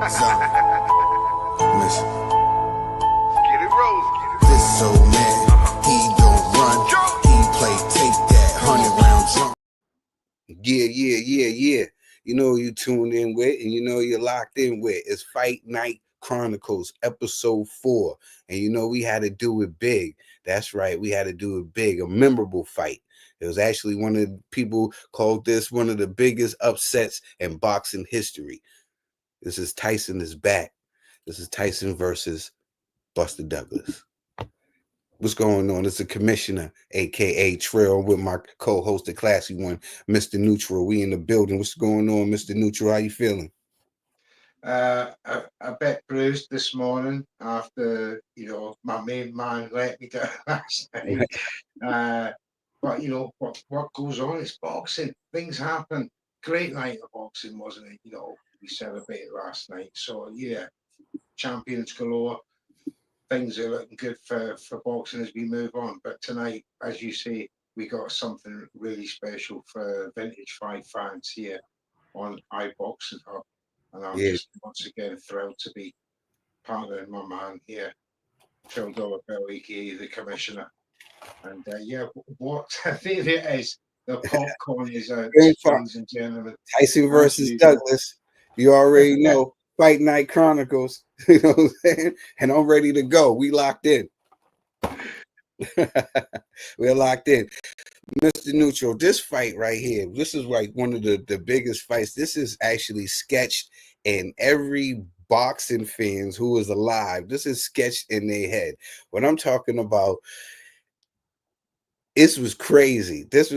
Listen. Get it rolling. This old man, he don't run. He play take that 100-round drum. Yeah. You know you tuned in with, and you know you're locked in with. It's Fight Night Chronicles, episode 4. And you know we had to do it big. That's right, we had to do it big. A memorable fight. It was actually one of the people called this one of the biggest upsets in boxing history. This is Tyson is back. This is Tyson versus Buster Douglas. What's going on? It's the commissioner, aka Trail, with my co-host, the classy one, Mr. Neutral. We in the building. What's going on, Mr. Neutral? How you feeling? A bit bruised this morning after, my main man let me down last night. But what goes on is boxing. Things happen. Great night of boxing, wasn't it? We celebrated last night. So yeah, champions galore. Things are looking good for boxing as we move on. But tonight, as you say, we got something really special for Vintage 5 fans here on iBoxingHub. And I'm just once again thrilled to be partnering my man here, Phil Dollar-Bill, aka the Commissioner. And what I think it is, the popcorn is out, ladies and gentlemen. Tyson versus Douglas. You already know. Fight Night Chronicles. You know what I'm saying? And I'm ready to go. We locked in. We're locked in. Mr. Neutral, this fight right here, this is like one of the biggest fights. This is actually sketched in every boxing fans who is alive. This is sketched in their head. What I'm talking about, this was crazy. This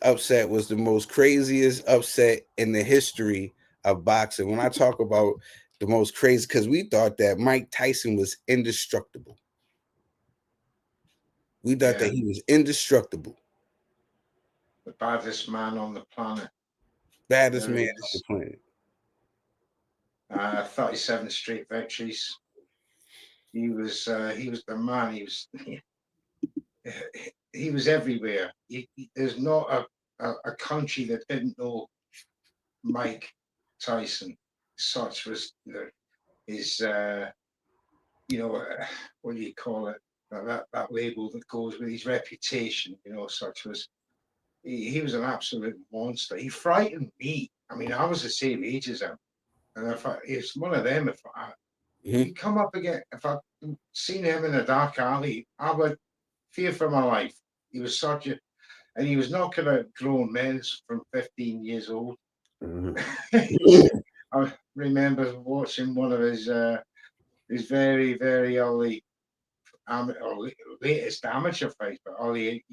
upset was the most craziest upset in the history of boxing. When I talk about the most crazy, because we thought that Mike Tyson was indestructible. We thought that he was indestructible. The baddest man on the planet. Baddest man on the planet. 37 straight victories. He was the man. He was everywhere. There's not a country that didn't know Mike Tyson. Such was his what do you call it? That label that goes with his reputation. Such was he was an absolute monster. He frightened me. I mean, I was the same age as him, and if it's one of them, if he come up again, if I'd seen him in a dark alley, I would fear for my life. He was and he was knocking out grown men from 15 years old. I remember watching one of his very, very early or latest amateur fights, but early,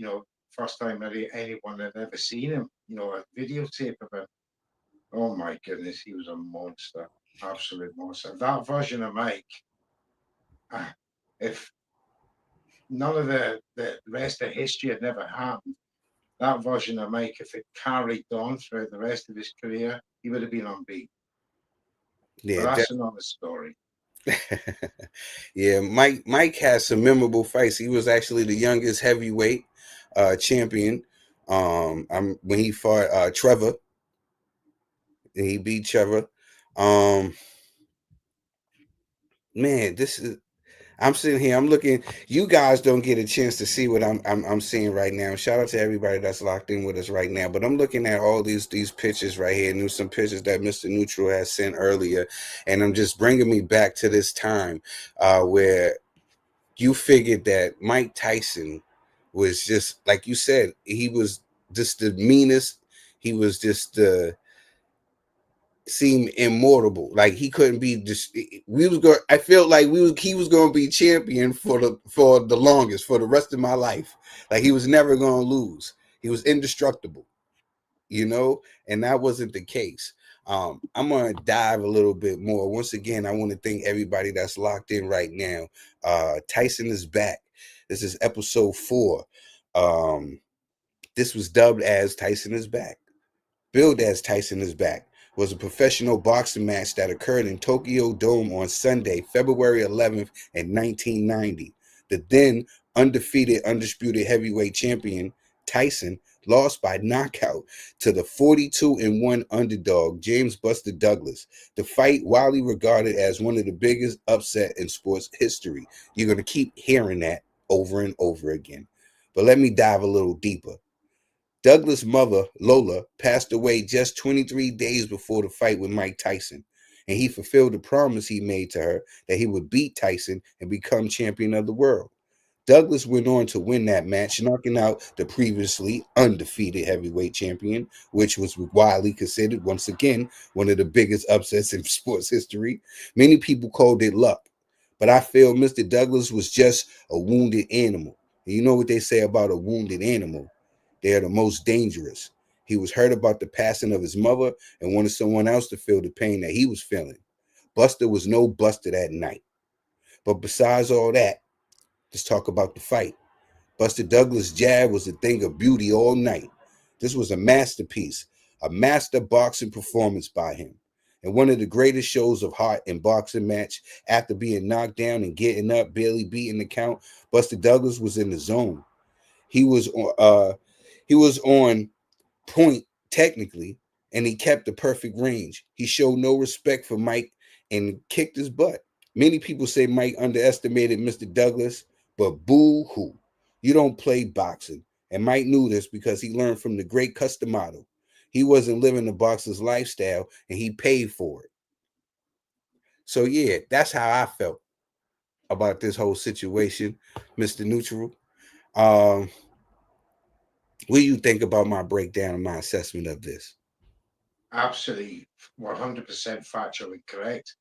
first time anyone had ever seen him, a videotape of him. Oh my goodness, he was a monster, absolute monster. That version of Mike, if none of the rest of history had never happened, that version of Mike, if it carried on throughout the rest of his career, he would have been unbeaten. Yeah, but that's another story. Yeah, Mike has some memorable fights. He was actually the youngest heavyweight champion. When he fought Trevor, and he beat Trevor. Man, I'm sitting here, I'm looking. You guys don't get a chance to see what I'm seeing right now. Shout out to everybody that's locked in with us right now. But I'm looking at all these pictures right here. And there's some pictures that Mr. Neutral has sent earlier. And I'm just bringing me back to this time where you figured that Mike Tyson was just, like you said, he was just the meanest. He was just seemed immortal. Like he couldn't be just. I felt like he was going to be champion for the longest, for the rest of my life. Like he was never going to lose. He was indestructible, and that wasn't the case. I'm going to dive a little bit more. Once again, I want to thank everybody that's locked in right now. Tyson is back. This is episode 4. This was dubbed as Tyson is back. Billed as Tyson is back. Was a professional boxing match that occurred in Tokyo Dome on Sunday, February 11th in 1990. The then undefeated, undisputed heavyweight champion, Tyson, lost by knockout to the 42-1 underdog James Buster Douglas. The fight, widely regarded as one of the biggest upset in sports history. You're going to keep hearing that over and over again. But let me dive a little deeper. Douglas' mother, Lola, passed away just 23 days before the fight with Mike Tyson, and he fulfilled the promise he made to her that he would beat Tyson and become champion of the world. Douglas went on to win that match, knocking out the previously undefeated heavyweight champion, which was widely considered, once again, one of the biggest upsets in sports history. Many people called it luck, but I feel Mr. Douglas was just a wounded animal. And you know what they say about a wounded animal? They are the most dangerous. He was hurt about the passing of his mother and wanted someone else to feel the pain that he was feeling. Buster was no Buster that night. But besides all that, let's talk about the fight. Buster Douglas' jab was a thing of beauty all night. This was a masterpiece, a master boxing performance by him. And one of the greatest shows of heart in boxing match. After being knocked down and getting up, barely beating the count, Buster Douglas was in the zone. He was on point technically, and he kept the perfect range. He showed no respect for Mike and kicked his butt. Many people say Mike underestimated Mr. Douglas, but boo hoo. You don't play boxing. And Mike knew this because he learned from the great Customado. He wasn't living the boxer's lifestyle, and he paid for it. So yeah, that's how I felt about this whole situation, Mr. Neutral. Um, what do you think about my breakdown and my assessment of this? Absolutely 100% factually correct.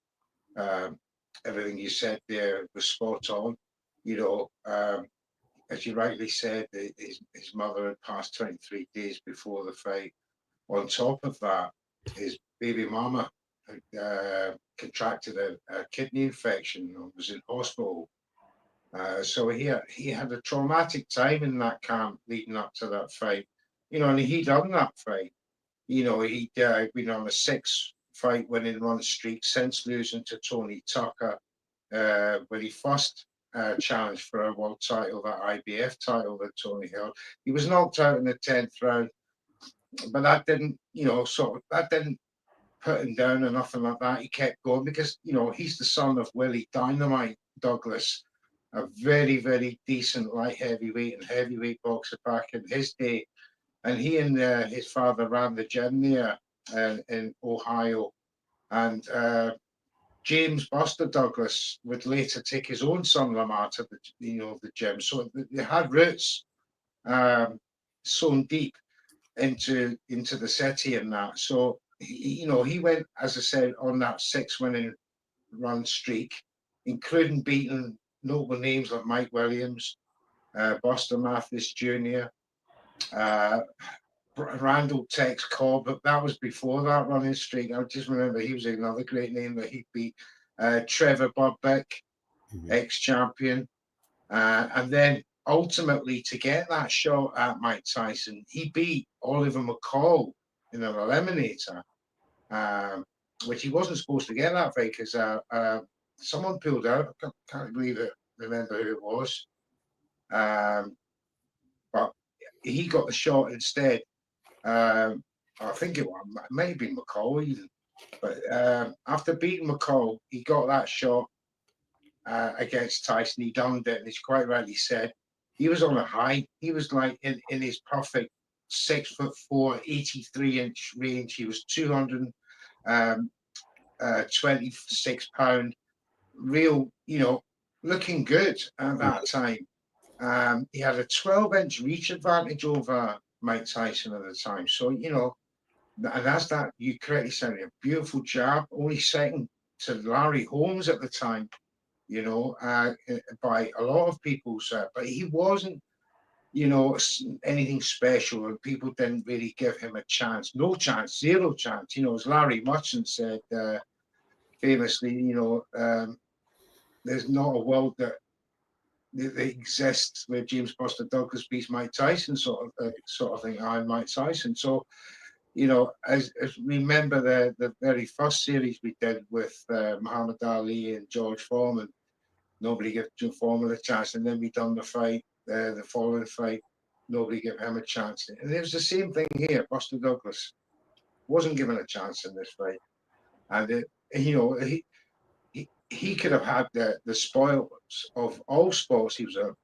Um, Everything you said there was spot on. You know, as you rightly said, his mother had passed 23 days before the fight. On top of that, his baby mama had contracted a kidney infection and was in hospital. So he had a traumatic time in that camp leading up to that fight. You know, and he done that fight. You know, he'd been on a 6 fight winning run streak since losing to Tony Tucker when he first challenged for a world title, that IBF title that Tony held. He was knocked out in the 10th round, but that didn't, that didn't put him down or nothing like that. He kept going because, he's the son of Willie Dynamite Douglas, a very, very decent light heavyweight and heavyweight boxer back in his day. And he and his father ran the gym there in Ohio. And James Buster Douglas would later take his own son Lamar to the gym. So they had roots sewn deep into the city and that. So he went, as I said, on that 6 winning run streak, including beating notable names like Mike Williams, Buster Mathis Jr., Randall Tex Cobb, but that was before that running streak. I just remember he was another great name that he beat. Trevor Burbeck, ex-champion. And then ultimately to get that shot at Mike Tyson, he beat Oliver McCall in an eliminator, which he wasn't supposed to get that fight because someone pulled out. I can't believe it, remember who it was. But he got the shot instead. I think it may have been McCall even. But after beating McCall, he got that shot against Tyson. He done it, and he's quite rightly said. He was on a high. He was like in his perfect 6'4", 83-inch range. He was 226 pound, real, looking good at that time. He had a 12-inch reach advantage over Mike Tyson at the time. So, and that's that, you correctly said, a beautiful jab, only second to Larry Holmes at the time, by a lot of people's, but he wasn't, anything special, and people didn't really give him a chance. No chance, zero chance. As Larry Mutson said famously, there's not a world that exists where James Buster Douglas beats Mike Tyson, sort of thing. I'm Mike Tyson. So, as remember the very first series we did with Muhammad Ali and George Foreman. Nobody gave Joe Foreman a chance, and then we done the fight, the following fight nobody gave him a chance. And it was the same thing here. Buster Douglas wasn't given a chance in this fight, and he could have had the spoils of all sports. He was a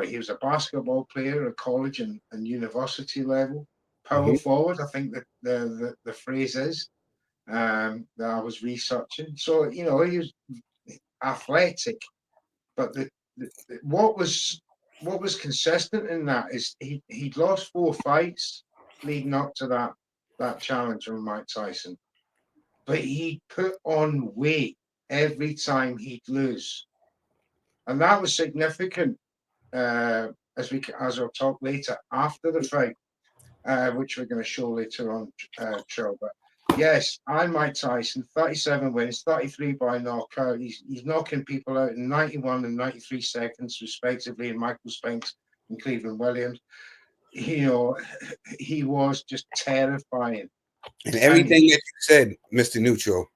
he was a basketball player at college and university level, power forward. I think that the phrase is that I was researching. So he was athletic, but what was consistent in that is he'd lost 4 fights leading up to that challenge from Mike Tyson, but he put on weight every time he'd lose, and that was significant. As I'll talk later after the fight, which we're going to show later on, Trill. But yes, I'm Mike Tyson, 37 wins, 33 by knockout. He's knocking people out in 91 and 93 seconds, respectively, in Michael Spinks and Cleveland Williams. He was just terrifying. And everything that you said, Mr. Neutral,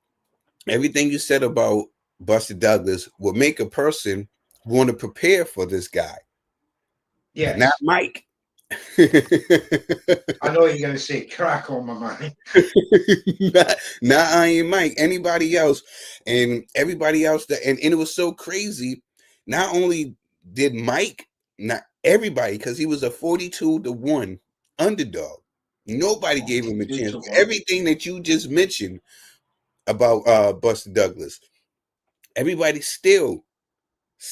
everything you said about Buster Douglas will make a person want to prepare for this guy. Yes. Not Mike. I know you're going to say crack on my mind. not Iron Mike. Anybody else, and everybody else and it was so crazy. Not only did Mike, not everybody, because he was a 42-1 underdog. Nobody gave him a chance. Everything that you just mentioned about Buster Douglas, everybody still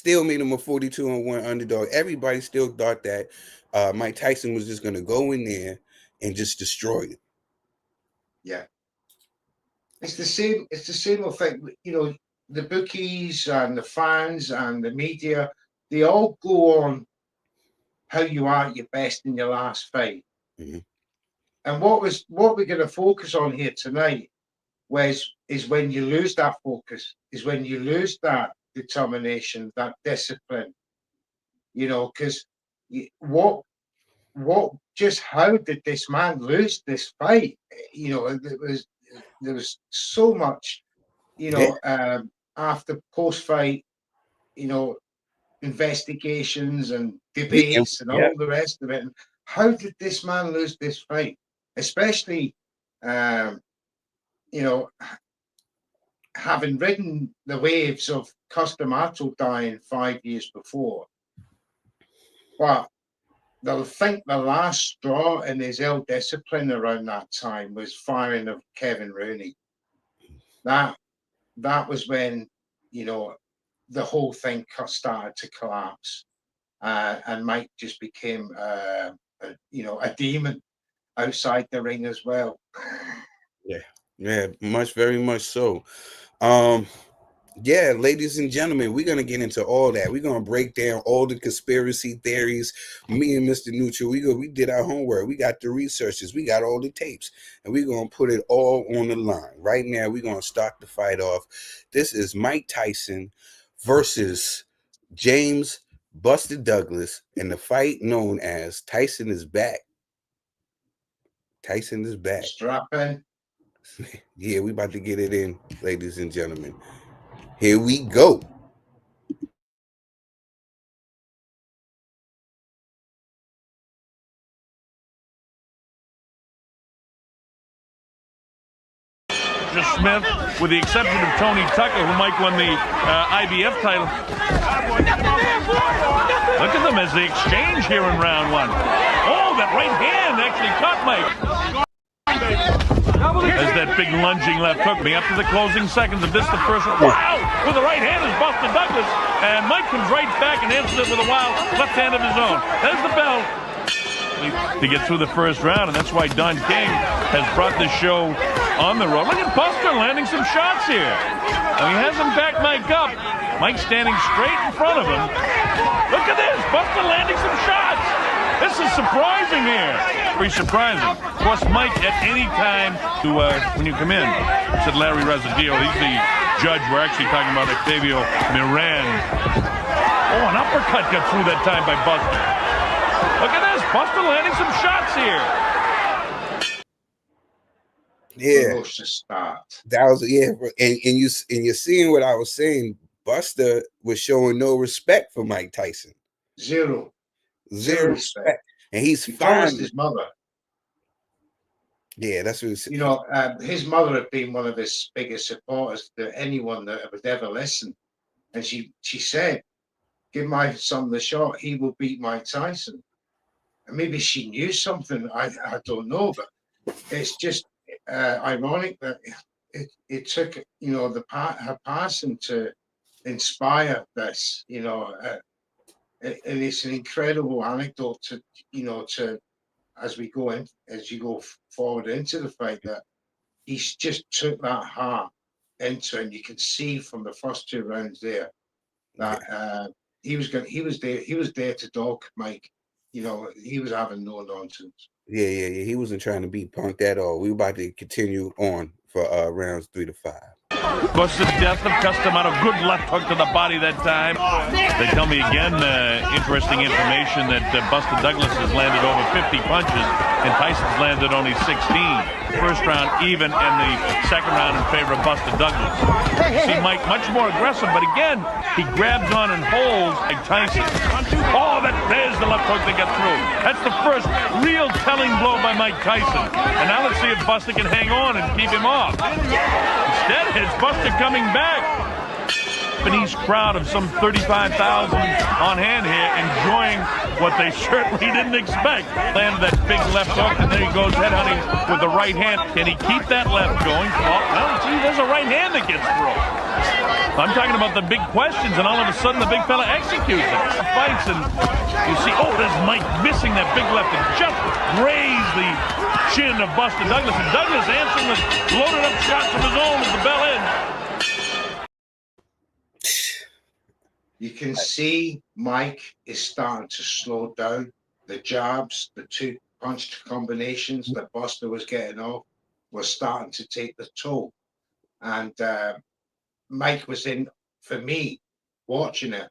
made him a 42-1 underdog. Everybody still thought that Mike Tyson was just going to go in there and just destroy it. Yeah, it's the same effect. The bookies and the fans and the media, they all go on how you are at your best in your last fight. And what we're going to focus on here tonight is when you lose that focus, is when you lose that determination, that discipline. Because how did this man lose this fight? There was so much, after post-fight, investigations and debates and all the rest of it. And how did this man lose this fight? Especially, having ridden the waves of Customato dying 5 years before. But they'll think the last straw in his ill discipline around that time was firing of Kevin Rooney. That was when, the whole thing started to collapse. And Mike just became, a demon outside the ring as well. Yeah, very much so. Yeah, ladies and gentlemen, we're going to get into all that. We're going to break down all the conspiracy theories. Me and Mr. Neutral, we did our homework. We got the researches. We got all the tapes. And we're going to put it all on the line. Right now, we're going to start the fight off. This is Mike Tyson versus James Buster Douglas in the fight known as Tyson is Back. Tyson is back. Strap in. Yeah, we about to get it in, ladies and gentlemen. Here we go. Smith, with the exception of Tony Tucker, who Mike won the IBF title. Look at them as they exchange here in round one. Oh, that right hand actually caught Mike. As that big lunging left hook me up to the closing seconds of this, the first one. Wow! With the right hand is Buster Douglas, and Mike comes right back and answers it with a wild left hand of his own. There's the bell to get through the first round, and that's why Don King has brought this show on the road. Look at Buster landing some shots here. And he has him back Mike up. Mike standing straight in front of him. Look at this, Buster landing some shots. This is surprising here. Pretty surprising. Of course, Mike, at any time when you come in, said Larry Rezadio, he's the judge. We're actually talking about Octavio Miran. Oh, an uppercut got through that time by Buster. Look at this, Buster landing some shots here. Yeah, that was and you're seeing what I was saying. Buster was showing no respect for Mike Tyson. Zero. Zero respect. And he's he fine. promised his mother. Yeah, that's what You know, his mother had been one of his biggest supporters to anyone that would ever listen. And she said, give my son the shot, he will beat Mike Tyson. And maybe she knew something, I don't know, but it's just ironic that it took, you know, her passing to inspire this, you know, and it's an incredible anecdote to, you know, as you go forward into the fight, that he's just took that heart into it. And you can see from the first 2 rounds there that he was there to dog Mike. You know, he was having no nonsense. Yeah. He wasn't trying to beat Punk at all. We were about to continue on for rounds 3 to 5. Busted death of custom out of good left hook to the body that time. They tell me again, interesting information that Buster Douglas has landed over 50 punches and Tyson's landed only 16. First round even, and the second round in favor of Buster Douglas. You see Mike much more aggressive, but again, he grabs on and holds like Tyson. Oh, there's the left hook that got through. That's the first real telling blow by Mike Tyson. And now let's see if Buster can hang on and keep him off. Instead, it's Buster coming back. Japanese crowd of some 35,000 on hand here, enjoying what they certainly didn't expect. Landed that big left hook, and there he goes headhunting with the right hand. Can he keep that left going? Well, see, there's a right hand that gets through. I'm talking about the big questions, and all of a sudden the big fella executes it. Fights, and you see, oh, there's Mike missing that big left and just grazed the chin of Buster Douglas. And Douglas answering with loaded up shots of his own at the bell end. You can see Mike is starting to slow down. The jabs, the 2 punch combinations that Buster was getting off were starting to take the toll. And Mike was in, for me, watching it.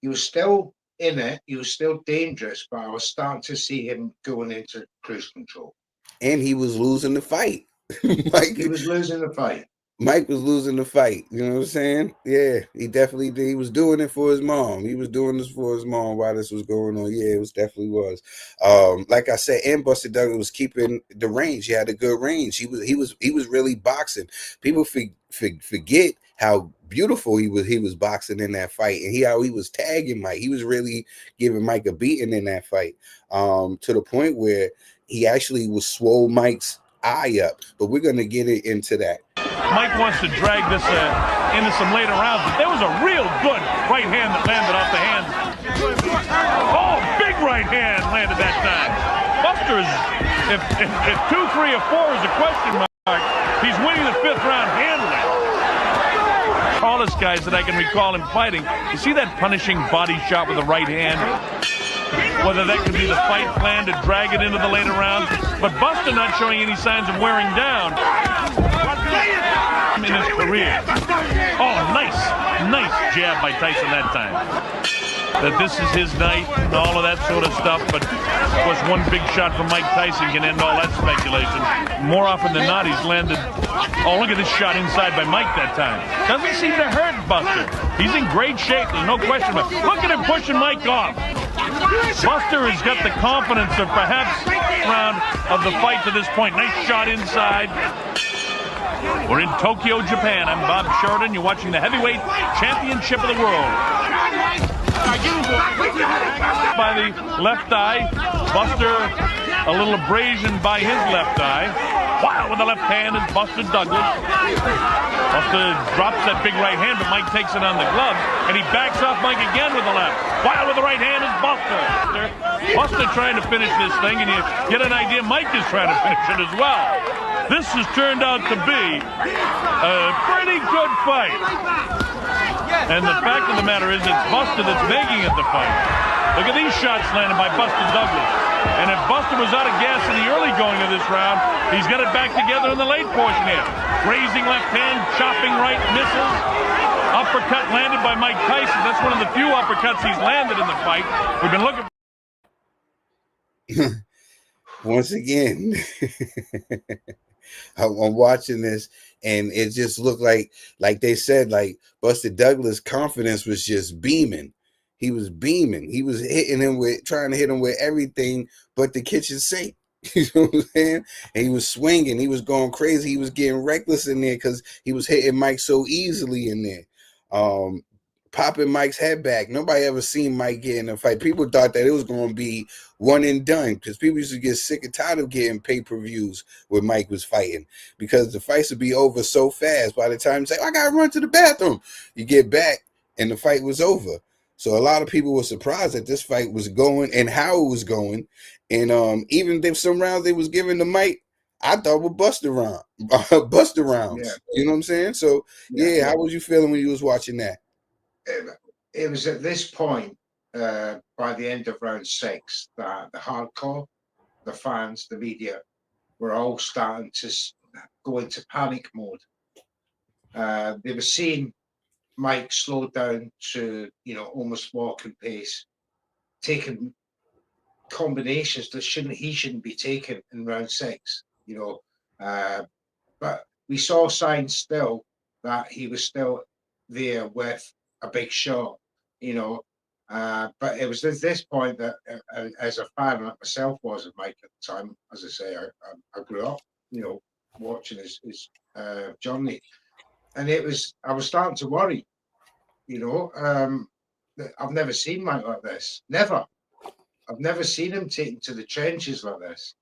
He was still in it. He was still dangerous, but I was starting to see him going into cruise control. And he was losing the fight. He was losing the fight. Mike was losing the fight. You know what I'm saying? Yeah, he definitely did. He was doing it for his mom. He was doing this for his mom while this was going on. Yeah, it was definitely was. Like I said, and Buster Douglas was keeping the range. He had a good range. He was really boxing. People forget how beautiful he was boxing in that fight, and how he was tagging Mike. He was really giving Mike a beating in that fight, to the point where he actually was swole Mike's eye up. But we're gonna get into that. Mike wants to drag this into some later rounds, but there was a real good right hand that landed off the hand. Oh, big right hand landed that time. Buster is, if 2, 3, or 4 is a question mark, he's winning the 5th round handily. Tallest guys that I can recall him fighting. You see that punishing body shot with the right hand? Whether that could be the fight plan to drag it into the later rounds, but Buster not showing any signs of wearing down in his career. Oh, nice jab by Tyson that time. That this is his night and all of that sort of stuff, but of course one big shot from Mike Tyson can end all that speculation. More often than not, he's landed, oh, look at this shot inside by Mike that time. Doesn't seem to hurt Buster. He's in great shape, there's no question about it. Look at him pushing Mike off. Buster has got the confidence of perhaps round of the fight to this point. Nice shot inside. We're in Tokyo, Japan. I'm Bob Sheridan. You're watching the heavyweight championship of the world. By the left eye, Buster a little abrasion by his left eye. Wow, with the left hand is Buster Douglas. Buster drops that big right hand, but Mike takes it on the glove, and he backs off Mike again with the left. Wow, with the right hand is Buster. Buster trying to finish this thing, and you get an idea Mike is trying to finish it as well. This has turned out to be a pretty good fight. And the fact of the matter is, it's Buster that's making it the fight. Look at these shots landed by Buster Douglas. And if Buster was out of gas in the early going of this round, he's got it back together in the late portion here. Grazing left hand, chopping right, misses. Uppercut landed by Mike Tyson. That's one of the few uppercuts he's landed in the fight. We've been looking. Once again, I'm watching this, and it just looked like they said, like Buster Douglas' confidence was just beaming. he was beaming. He was hitting him trying to hit him with everything but the kitchen sink. You know what I'm saying? And he was swinging. He was going crazy. He was getting reckless in there because he was hitting Mike so easily in there. Popping Mike's head back. Nobody ever seen Mike get in a fight. People thought that it was going to be one and done because people used to get sick and tired of getting pay-per-views when Mike was fighting because the fights would be over so fast. By the time you say, I got to run to the bathroom, you get back and the fight was over. So a lot of people were surprised that this fight was going and how it was going. And even if some rounds they was giving to Mike, I thought were Buster rounds. Yeah. You know what I'm saying? So, yeah, how was you feeling when you was watching that? It was at this point, by the end of round 6, that the hardcore, the fans, the media were all starting to go into panic mode. They were seeing Mike slow down to, almost walking pace, taking combinations that he shouldn't be taking in round 6, but we saw signs still that he was still there with a big shot, but it was at this point that as a fan like myself was of Mike at the time, as I say, I grew up, watching his journey, and I was starting to worry, I've never seen Mike like this, never. I've never seen him taken to the trenches like this,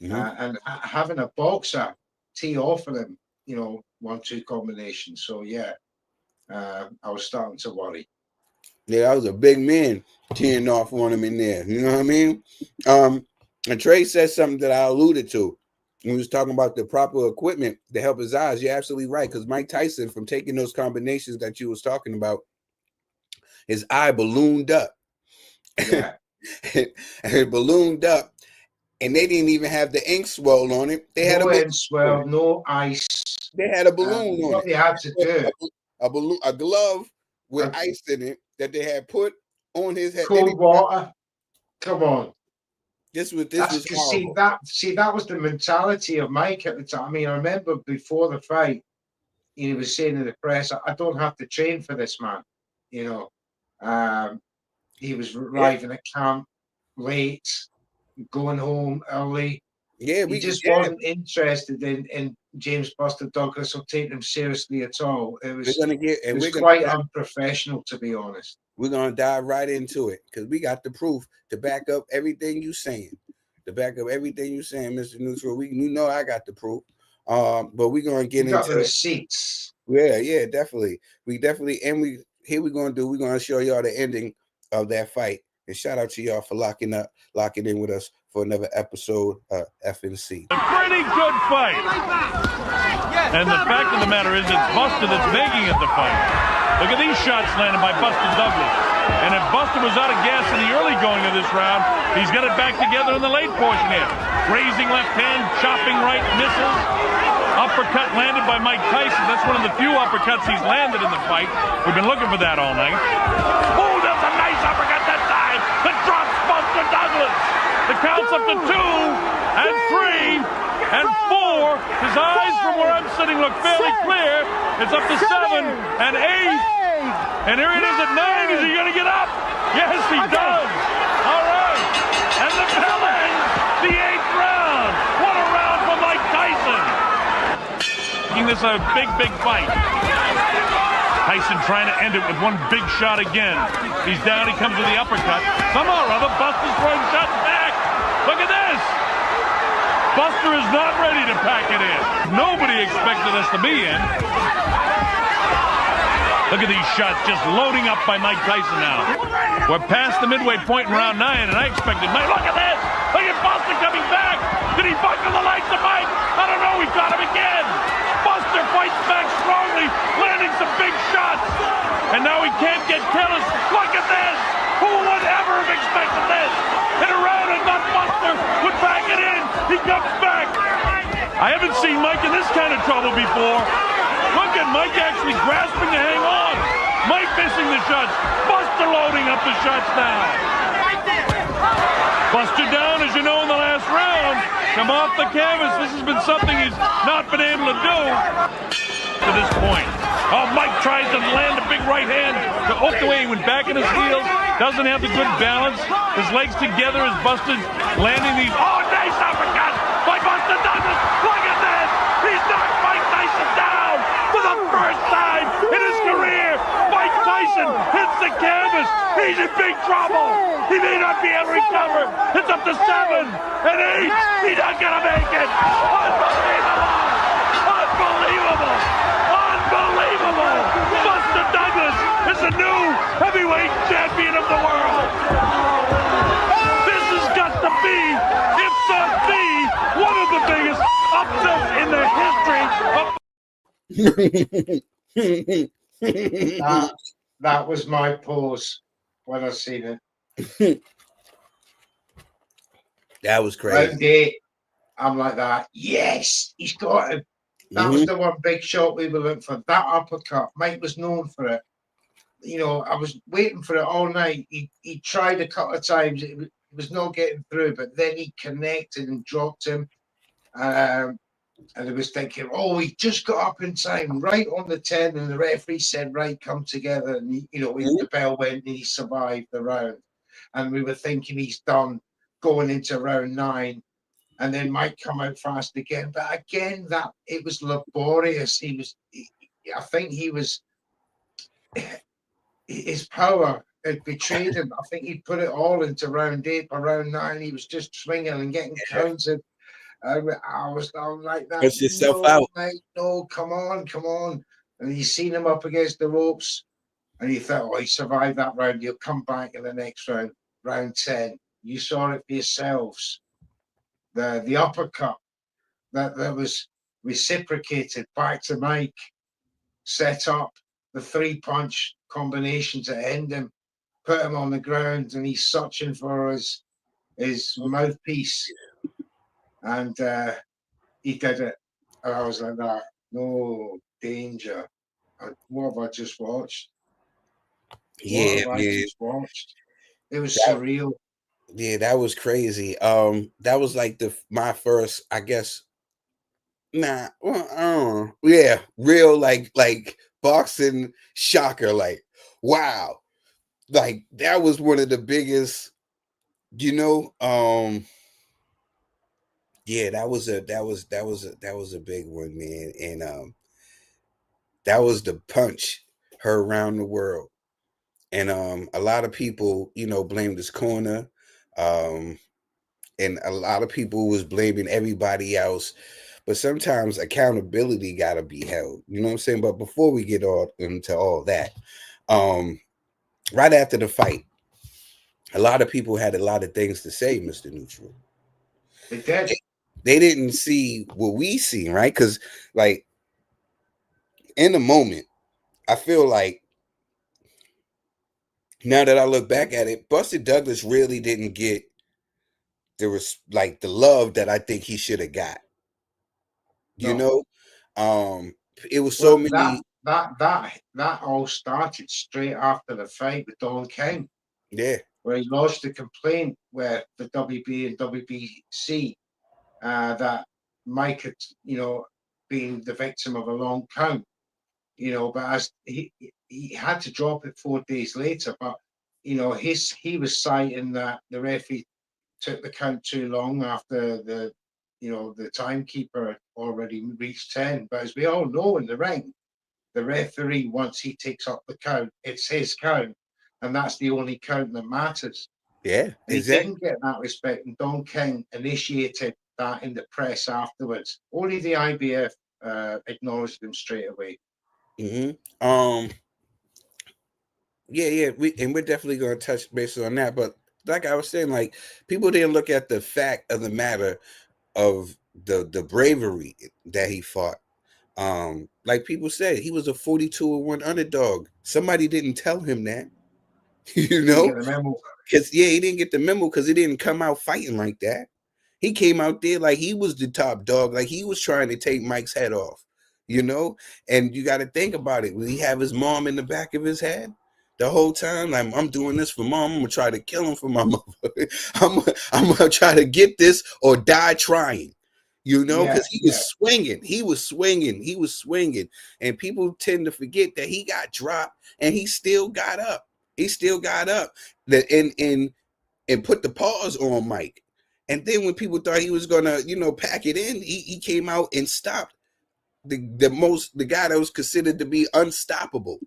and having a boxer tee off of him, 1-2 combination. So yeah, I was starting to worry. Yeah, that was a big man teeing off on him in there. You know what I mean? And Trey said something that I alluded to. He was talking about the proper equipment to help his eyes. You're absolutely right, because Mike Tyson, from taking those combinations that you was talking about, his eye ballooned up. Yeah. And it ballooned up, and they didn't even have the ink swell on it. They had ink swell, no ice. They had a balloon on what it. They had to do a glove with ice in it that they had put on his head. Cold water. Come on. This was horrible. That was the mentality of Mike at the time. I mean, I remember before the fight, he was saying in the press, "I don't have to train for this, man." He was arriving at camp late, going home early. Yeah, he just wasn't interested in James Buster Douglas or taking him seriously at all. It was quite unprofessional, to be honest. We're gonna dive right into it because we got the proof to back up everything you saying. Mr. Neutral. You know I got the proof. But we're gonna get into the receipts. Yeah, definitely. We're gonna show y'all the ending of that fight. And shout out to y'all for locking in with us for another episode of F.N.C. A pretty good fight. And the fact of the matter is, it's Buster that's making it the fight. Look at these shots landed by Buster Douglas. And if Buster was out of gas in the early going of this round, he's got it back together in the late portion here. Grazing left hand, chopping right, misses. Uppercut landed by Mike Tyson. That's one of the few uppercuts he's landed in the fight. We've been looking for that all night. Oh, that's a nice uppercut that time. That drops Buster Douglas. The count's up to 2 and 3 and 4. His eyes from where I'm sitting look fairly clear. It's up to 7 and 8. And here it is at 9. Is he going to get up? Yes, he does. All right. And the bell ends the 8th round. What a round for Mike Tyson. Making this a big fight. Tyson trying to end it with one big shot again. He's down, he comes with the uppercut. Somehow or other, Buster's throwing shots back. Look at this. Buster is not ready to pack it in. Nobody expected us to be in. Look at these shots just loading up by Mike Tyson now. We're past the midway point in round 9, and I expected Mike. Look at this. Look at Buster coming back. Did he buckle the lights of Mike? I don't know. We got him again. Buster fights back strongly, landing some big shots. And now he can't get careless. Look at this. Who would ever have expected this? In a round and not Buster would back it in. He comes back. I haven't seen Mike in this kind of trouble before. Look at Mike actually grasping to hang on. Mike missing the shots. Buster loading up the shots now. Buster down, as you know, in the last round. Come off the canvas. This has been something he's not been able to do to this point. Oh, Mike tries to land a big right hand to hooked away. He went back in his heels. Doesn't have the good balance. His legs together is busted. Landing these. Oh, nice uppercut by Buster Douglas. Look at this. He's knocked Mike Tyson down for the first time in his career. Mike Tyson hits the canvas. He's in big trouble. He may not be able to recover. It's up to 7 and 8. He's not going to make it. Unbelievable. Unbelievable. Unbelievable. Buster Douglas is the new heavyweight champion of the world. This has got to be, if not the, one of the biggest upsets in the history of That was my pause when I seen it. That was crazy. Round 8, I'm like that. Yes, he's got him. That was the one big shot we were looking for. That uppercut. Mike was known for it. You know, I was waiting for it all night. He tried a couple of times. It was not getting through, but then he connected and dropped him. And I was thinking, oh, he just got up in time, right on the 10, and the referee said, right, come together. And, the bell went and he survived the round. And we were thinking he's done going into round 9. And then Mike come out fast again. But again, it was laborious. I think his power had betrayed him. I think he put it all into round 8 or round 9. He was just swinging and getting counted. I was like that. Push yourself out. Mate, no, come on. And you seen him up against the ropes, and you thought, oh, he survived that round. He'll come back in the next round, round 10. You saw it for yourselves. The uppercut that was reciprocated back to Mike, set up the 3-punch combination to end him, put him on the ground, and he's searching for his mouthpiece. And he did it. And I was like that. No danger. What have I just watched? Yeah, man. Just watched? It was surreal. Yeah, that was crazy. That was like my first, I guess. Real like boxing shocker. Like, wow, like that was one of the biggest. Yeah, that was a big one, man, and that was the punch heard around the world, and a lot of people, blamed his corner, and a lot of people was blaming everybody else, but sometimes accountability got to be held. You know what I'm saying? But before we get into all that, right after the fight, a lot of people had a lot of things to say, Mr. Neutral. They did. They didn't see what we seen, right? Because, like, in the moment, I feel like now that I look back at it, Buster Douglas really didn't get the love that I think he should have got. It was so many. That all started straight after the fight with Don King. Yeah, where he lodged a complaint with the WB and WBC. That Mike had, been the victim of a long count, but as he had to drop it 4 days later. But he was citing that the referee took the count too long after the timekeeper had already reached 10. But as we all know in the ring, the referee, once he takes up the count, it's his count, and that's the only count that matters. Yeah, exactly. He didn't get that respect, and Don King initiated that in the press afterwards. Only the IBF acknowledged him straight away. We're definitely going to touch base on that. But like I was saying, like, people didn't look at the fact of the matter of the bravery that he fought. Like people said, he was a 42-1 underdog. Somebody didn't tell him that, because he didn't get the memo because he didn't come out fighting like that. He came out there like he was the top dog, like he was trying to take Mike's head off, and you got to think about it. Will he have his mom in the back of his head the whole time? Like, I'm doing this for mom. I'm gonna try to kill him for my mother. I'm gonna try to get this or die trying. You know, Yeah, because he was swinging. He was swinging. He was swinging. And people tend to forget that he got dropped and he still got up. He still got up and put the pause on Mike. And then when people thought he was gonna, pack it in, he came out and stopped the guy that was considered to be unstoppable,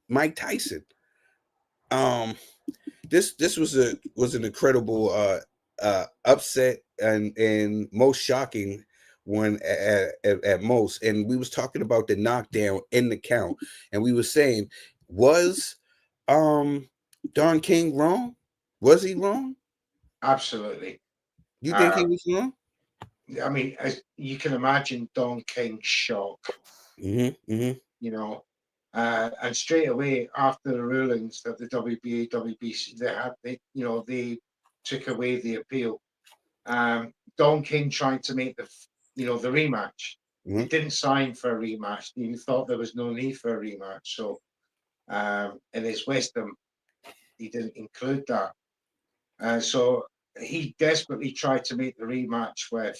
Mike Tyson. This was an incredible upset and most shocking one at most. And we was talking about the knockdown in the count, and we were saying, was Don King wrong? Was he wrong? absolutely. You think he was wrong? I mean, as you can imagine, Don King's shock. And straight away after the rulings that the WBA, WBC they took away the appeal. Don King tried to make the rematch. He didn't sign for a rematch. He thought there was no need for a rematch. So, in his wisdom, he didn't include that. So he desperately tried to make the rematch with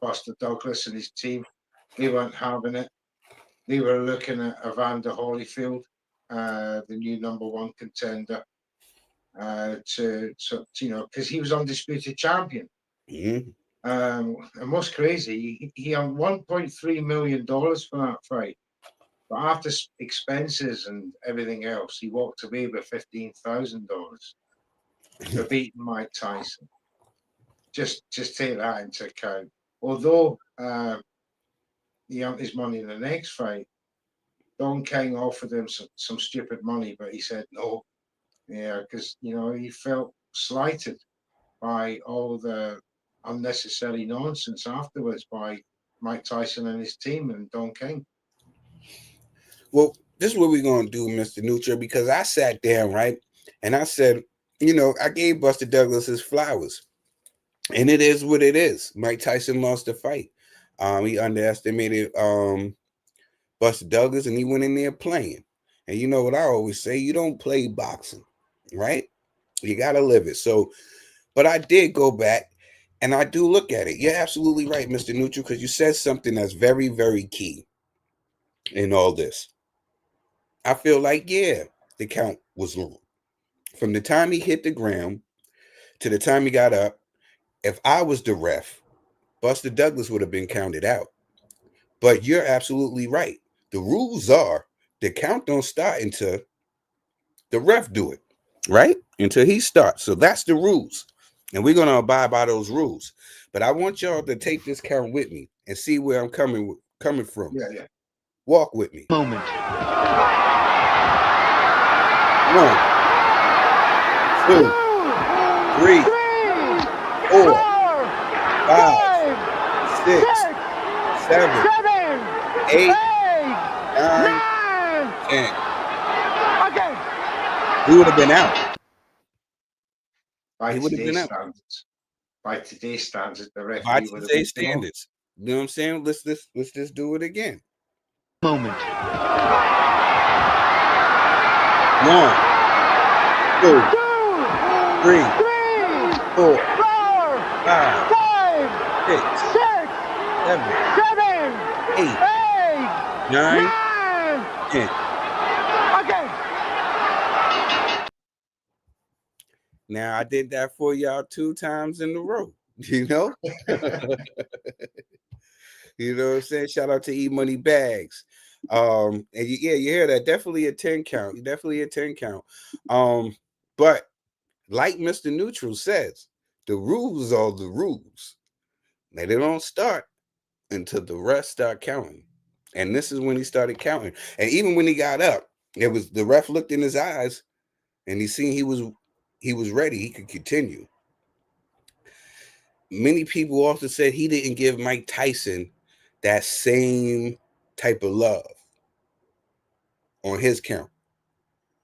Buster Douglas and his team. They weren't having it. They were looking at Evander Holyfield, the new #1 contender, because he was undisputed champion. And what's crazy, he earned $1.3 million for that fight. But after expenses and everything else, he walked away with $15,000 for beating Mike Tyson. Just take that into account. Although he earned his money in the next fight, Don King offered him some stupid money, but he said no. Yeah, because he felt slighted by all the unnecessary nonsense afterwards by Mike Tyson and his team and Don King. Well, this is what we're gonna do, Mr. Nutra, because I sat down, right, and I said, I gave Buster Douglas his flowers, and it is what it is. Mike Tyson lost the fight. He underestimated Buster Douglas, and he went in there playing. And you know what I always say: you don't play boxing, right? You gotta live it. So, but I did go back and I do look at it. You're absolutely right, Mr. Neutral, because you said something that's very, very key in all this. I feel like, the count was wrong. From the time he hit the ground to the time he got up, if I was the ref, Buster Douglas would have been counted out. But you're absolutely right. The rules are the count don't start until the ref do it, right? Until he starts. So that's the rules. And we're going to abide by those rules. But I want y'all to take this count with me and see where I'm coming from. Yeah. Walk with me. Moment. 1, 2, 3, 4, 5, 6, 7, 8, 9, 10. Okay. He would have been out. By today's standards, the referee By would have today's been standards. You know what I'm saying? Let's just do it again. Moment. 1, 2, 3, 4, 5, 6, 7, 8, 9, 10. Okay. Now I did that for y'all 2 times in a row. You know? You know what I'm saying? Shout out to E Money Bags. And you hear that. Definitely a 10 count. Definitely a 10 count. But like Mr. Neutral says, the rules are the rules. Now they don't start until the rest start counting. And this is when he started counting. And even when he got up, it was the ref looked in his eyes and he seen he was ready. He could continue. Many people also said he didn't give Mike Tyson that same type of love on his count.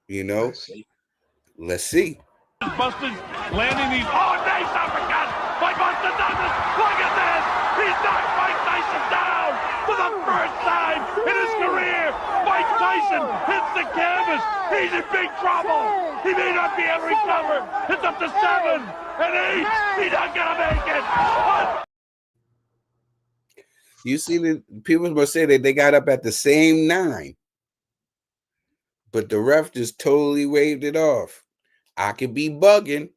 Let's see. Buster's landing these. Oh, nice uppercut by Buster Douglas. Look at this. He's knocked Mike Tyson down for the first time in his career. Mike Tyson hits the canvas. He's in big trouble. He may not be able to recover. It's up to 7 and 8. He's not gonna make it. What? You see, the people must say that they got up at the same 9, but the ref just totally waved it off. I could be bugging,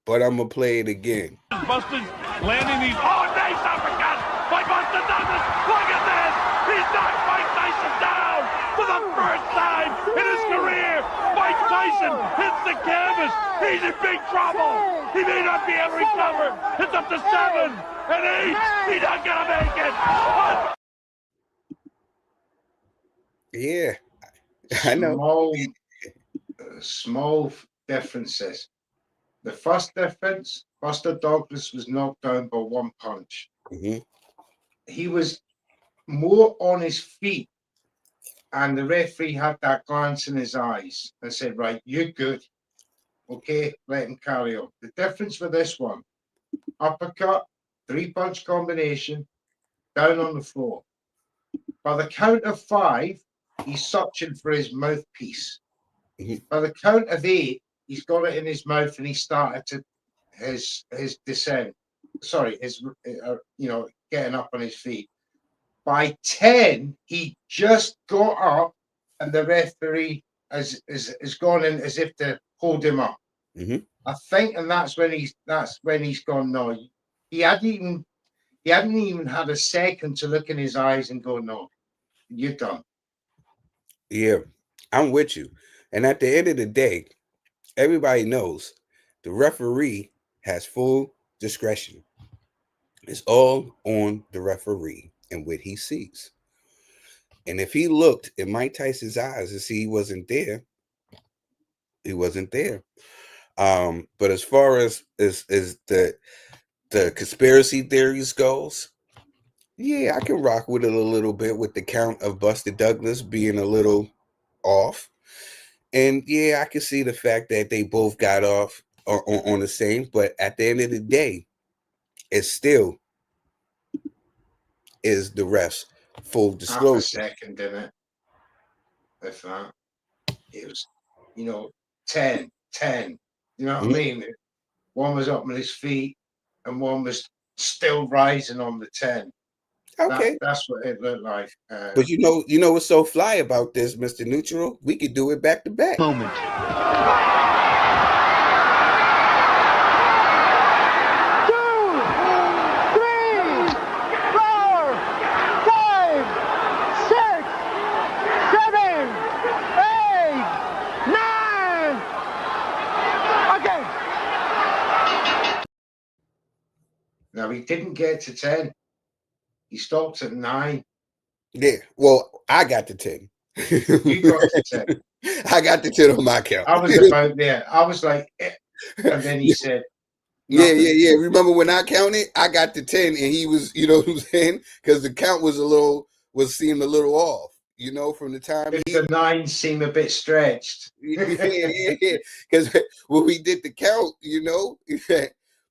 but I'm gonna play it again. Busted landing these. Oh, nice uppercut by Buster Douglas. Look at this. He's knocked Mike Tyson down for the first time in his career. Mike Tyson hits the canvas. He's in big trouble. He may not be able to recover. It's up to 7 and 8. He's not gonna make it. What? Yeah, I know. Small differences. The first difference, Buster Douglas was knocked down by 1 punch. He was more on his feet, and the referee had that glance in his eyes and said, right, you're good. Okay, let him carry on. The difference with this one, uppercut, 3-punch combination, down on the floor. By the count of 5, he's searching for his mouthpiece. By the count of 8, he's got it in his mouth and he started to his descent. Sorry, his getting up on his feet. By 10, he just got up, and the referee has gone in as if to hold him up. I think, and that's when he's gone. No, he hadn't even had a second to look in his eyes and go, no, you're done. Yeah, I'm with you. And at the end of the day, everybody knows the referee has full discretion. It's all on the referee and what he sees. And if he looked in Mike Tyson's eyes and see he wasn't there, he wasn't there. But as far as the conspiracy theories goes, yeah, I can rock with it a little bit with the count of Buster Douglas being a little off. And yeah, I can see the fact that they both got off on the same, but at the end of the day, it still is the refs' full disclosure. Half a second in it. If that, it was, 10. You know what I mean? One was up on his feet, and one was still rising on the 10. Okay, that's what it looked like. But you know what's so fly about this, Mr. Neutral? We could do it back to back. Moment. 2, 3, 4, 5, 6, 7, 8, 9. Okay. Now he didn't get to 10. He stopped at 9. Yeah, well, I got to 10. You got to 10. I got to 10 on my count. I was about there. I was like, and then he said, nothing. Yeah. Remember when I counted? I got to 10, and he was, you know what I'm saying? Because the count seemed a little off, from the time. The 9 seemed a bit stretched. Yeah. Because when we did the count,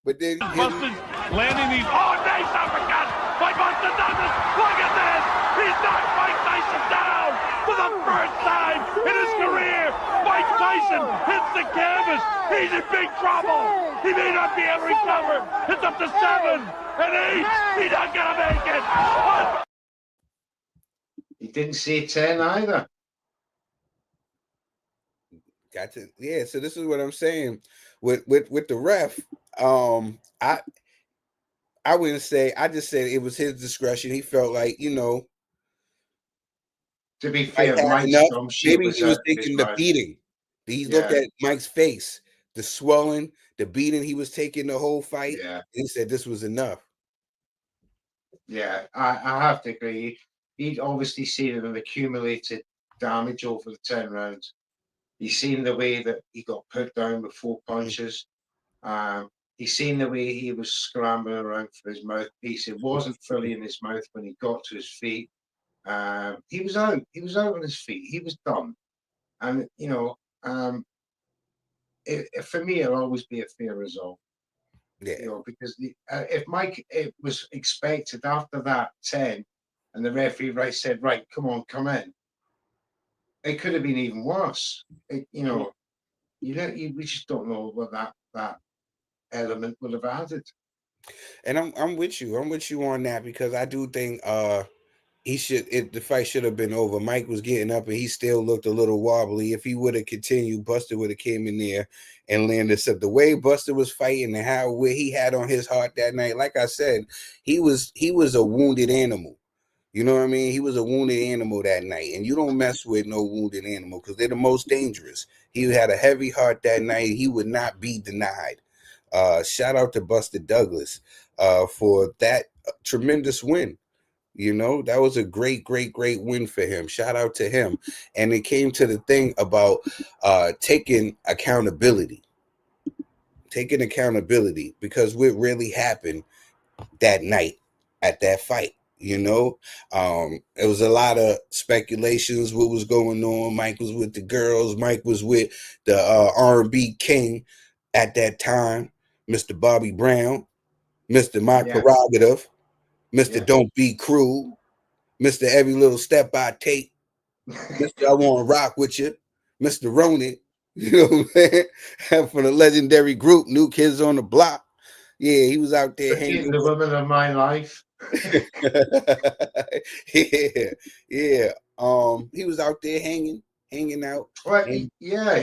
but then Busted landing these. Oh, nice uppercut by Buster Douglas. Look at this. He's knocked Mike Tyson down for the first time in his career. Mike Tyson hits the canvas. He's in big trouble. He may not be able to recover. It's up to 7 and 8. He's not gonna make it. What? He didn't say 10 either. Got to, yeah. So this is what I'm saying with the ref. I wouldn't say. I just said it was his discretion. He felt like To be fair, maybe he was taking the beating. He looked at Mike's face, the swelling, the beating he was taking the whole fight. Yeah. He said this was enough. Yeah, I have to agree. He'd obviously seen an accumulated damage over the 10 rounds. He's seen the way that he got put down with 4 punches. He's seen the way he was scrambling around for his mouthpiece. It wasn't fully in his mouth when he got to his feet. He was out. He was out on his feet. He was done. And for me, it'll always be a fair result. Yeah. Because if Mike, it was expected after that 10, and the referee said, right, come on, come in. it could have been even worse. You know, we just don't know what that element would have added. And I'm with you. I'm with you on that because I do think the fight should have been over. Mike was getting up and he still looked a little wobbly. If he would have continued, Buster would have came in there and landed. So the way Buster was fighting and what he had on his heart that night, like I said, he was a wounded animal. You know what I mean? He was a wounded animal that night, and you don't mess with no wounded animal because they're the most dangerous. He had a heavy heart that night. He would not be denied. Shout out to Buster Douglas for that tremendous win. You know, that was a great win for him. Shout out to him. And it came to the thing about taking accountability. Taking accountability because what really happened that night at that fight. You know, it was a lot of speculations what was going on. Mike was with the girls. Mike was with the R&B king at that time, Mr. Bobby Brown, Mr. My Yeah, Prerogative, Mr. yeah. Don't Be Cruel, Mr. Every Little Step I Take, Mr. I Want to Rock With You, Mr. Ronin, you know what I'm saying? From the legendary group, New Kids on the Block. Yeah, he was out there hanging The women of my life. yeah, yeah. He was out there hanging out. Well, And yeah,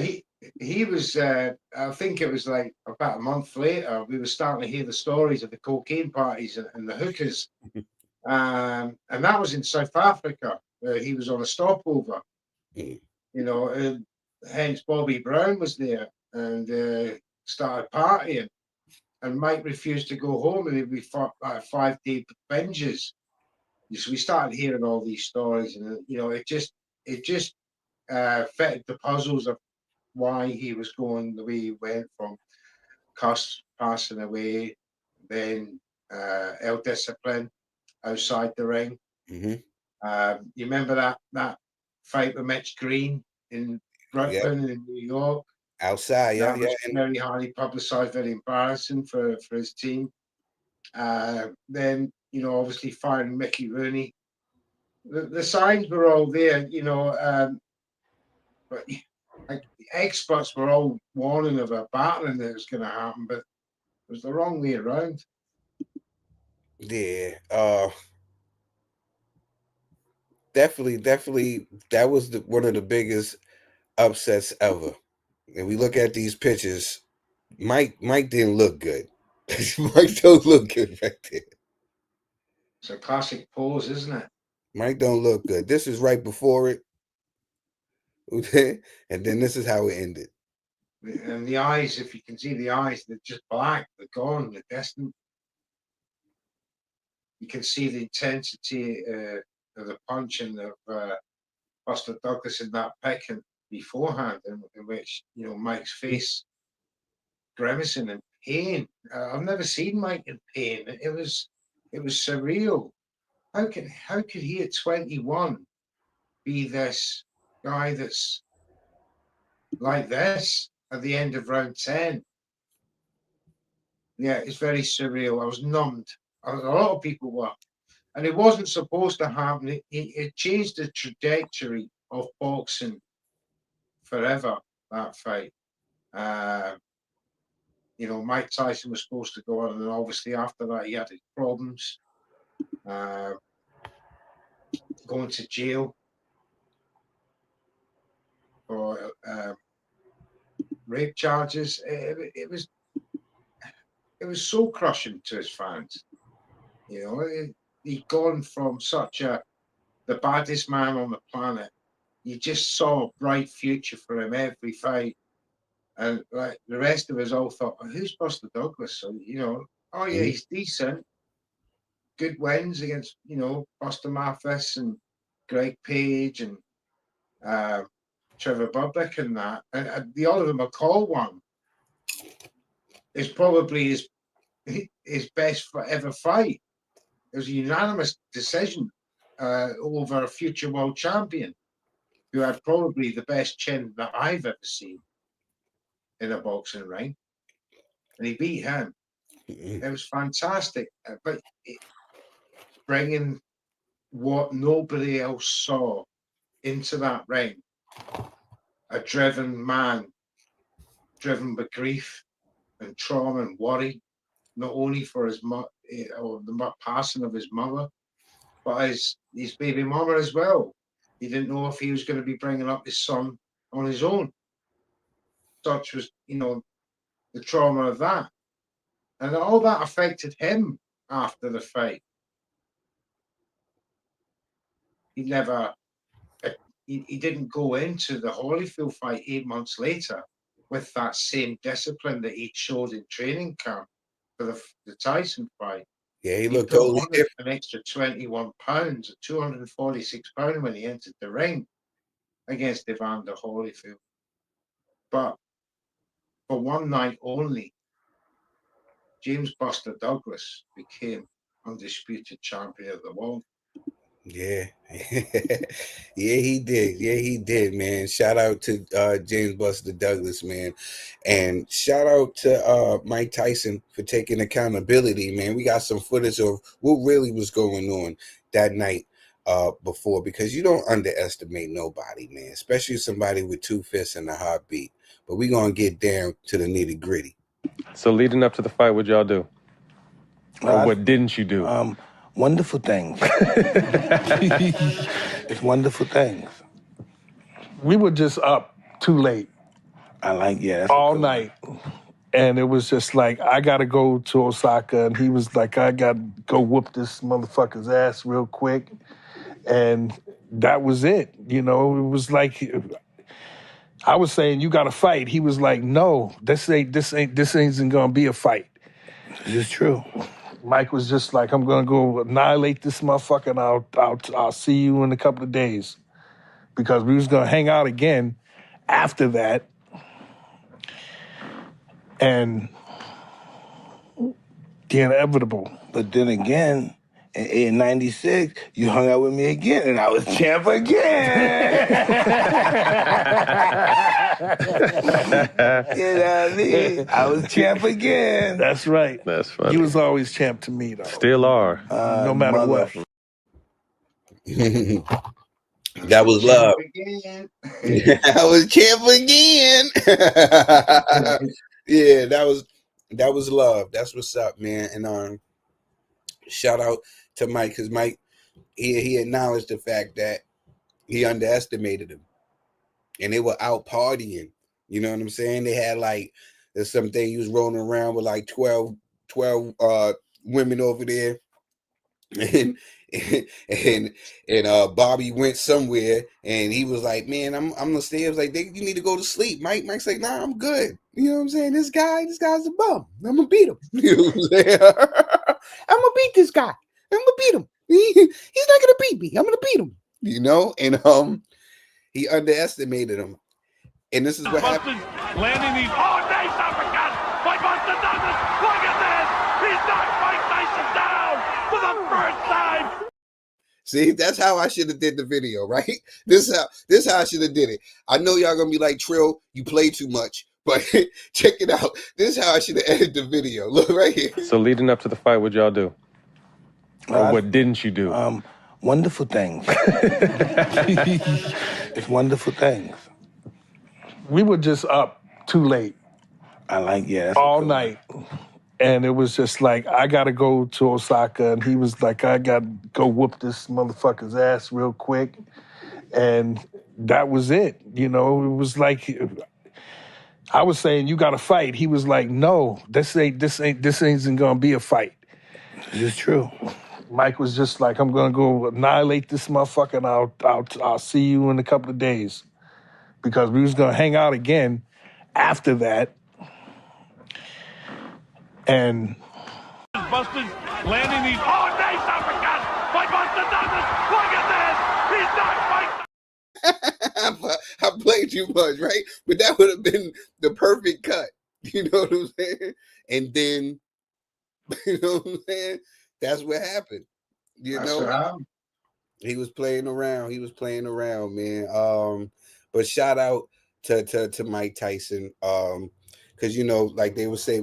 he was. I think it was like about a month later, we were starting to hear the stories of the cocaine parties and the hookers, and that was in South Africa. Where he was on a stopover, mm, you know, and hence Bobby Brown was there and started partying, and Mike refused to go home, and he'd be 5-day binges. So we started hearing all these stories, and you know, it just fitted the puzzles of why he was going the way he went from Cuss passing away, then El Discipline outside the ring. mhm. You remember that fight with Mitch Green in Yep. Brooklyn in New York? Outside, yeah, That yeah. was And very highly publicized, very embarrassing for his team. Then, you know, obviously firing Mickey Rooney. The signs were all there, you know, but like the experts were all warning of a battling that was going to happen, but it was the wrong way around. yeah, definitely that was one of the biggest upsets ever. And we look at these pictures, Mike didn't look good. Mike don't look good right there. It's a classic pose, isn't it? Mike don't look good. This is right before it. Okay? And then this is how it ended. And the eyes, if you can see the eyes, they're just black, they're gone, they're distant. You can see the intensity of the punching of Buster Douglas in that pick and beforehand, in which, you know, Mike's face grimacing in pain. I've never seen Mike in pain. It was surreal. How could he at 21 be this guy that's like this at the end of round 10? Yeah, it's very surreal. I was numbed. A lot of people were. And it wasn't supposed to happen. It changed the trajectory of boxing forever, that fight. Uh, you know, Mike Tyson was supposed to go on, and obviously after that, he had his problems. Uh, Going to jail for rape charges. It was so crushing to his fans. You know, he'd gone from the baddest man on the planet. You just saw a bright future for him every fight. And like the rest of us all thought, oh, who's Buster Douglas? So, you know, oh yeah, Mhm. he's decent. Good wins against, you know, Buster Mathis and Greg Page and uh, Trevor Burbick and that. And the Oliver McCall one is probably his best ever fight. It was a unanimous decision over a future world champion who had probably the best chin that I've ever seen in a boxing ring. And he beat him. Mhm. It was fantastic. But bringing what nobody else saw into that ring a driven man, driven by grief and trauma and worry, not only for his or the passing of his mother, but his baby mama as well. He didn't know if he was going to be bringing up his son on his own. Such was, the trauma of that. And all that affected him after the fight. He never, he didn't go into the Holyfield fight 8 months later with that same discipline that he showed in training camp for the Tyson fight. Yeah, he looked totally different. An extra 21 pounds, 246 pounds when he entered the ring against Evander Holyfield. But for one night only, James Buster Douglas became undisputed champion of the world. Yeah. Yeah, he did. Yeah, he did, man. Shout out to James Buster Douglas, man. And shout out to Mike Tyson for taking accountability, man. We got some footage of what really was going on that night before, because you don't underestimate nobody, man, especially somebody with 2 fists and a heartbeat. But we're going to get down to the nitty gritty. So leading up to the fight, what'd y'all do? Or what didn't you do? Wonderful things. It's wonderful things. We were just up too late. All night. And it was just like, I got to go to Osaka. And he was like, I got to go whoop this motherfucker's ass real quick. And that was it. It was like, I was saying, you got to fight. He was like, no, this ain't going to be a fight. This is true. Mike was just like, I'm gonna go annihilate this motherfucker, and I'll see you in a couple of days, because we was gonna hang out again after that, and the inevitable. But then again, in '96, you hung out with me again, and I was champ again. You know what I mean? I was champ again. That's right. That's funny. You was always champ to me, though. Still are. No matter what. That was love. I was champ again. Yeah, that was love. That's what's up, man. And shout out to Mike, because Mike, he acknowledged the fact that he underestimated him, and they were out partying. You know what I'm saying? They had there's something he was rolling around with 12 women over there, and Bobby went somewhere, and he was like, "Man, I'm gonna stay." I was like, "You need to go to sleep." Mike's like, "Nah, I'm good." You know what I'm saying? This guy's a bum. I'm gonna beat him. You know what I'm saying? I'm gonna beat this guy. I'm gonna beat him. He's not gonna beat me. I'm gonna beat him. And he underestimated him. And this is what happened. Landing these. Oh, nice uppercut by Buster Douglas. Look at this. He's knocked Mike Tyson down for the first time. See, that's how I should have did the video, right? This is how I should have did it. I know y'all gonna be like, Trill, you play too much, but check it out. This is how I should have edited the video. Look right here. So leading up to the fight, what'd y'all do? Or what didn't you do? Wonderful things. It's wonderful things. We were just up too late. All night. And it was just like, I got to go to Osaka. And he was like, I got to go whoop this motherfucker's ass real quick. And that was it. It was like, I was saying, you got to fight. He was like, no, this ain't going to be a fight. This is true. Mike was just like, I'm gonna go annihilate this motherfucker, and I'll see you in a couple of days, because we was gonna hang out again after that. And Buster's landing these. Oh, nice uppercut by Buster Douglas. Look at this. He's knocked Mike. I played too much, right? But that would have been the perfect cut. You know what I'm saying? And then, you know what I'm saying? That's what happened. He was playing around. Man. But shout out to Mike Tyson. Because like they would say,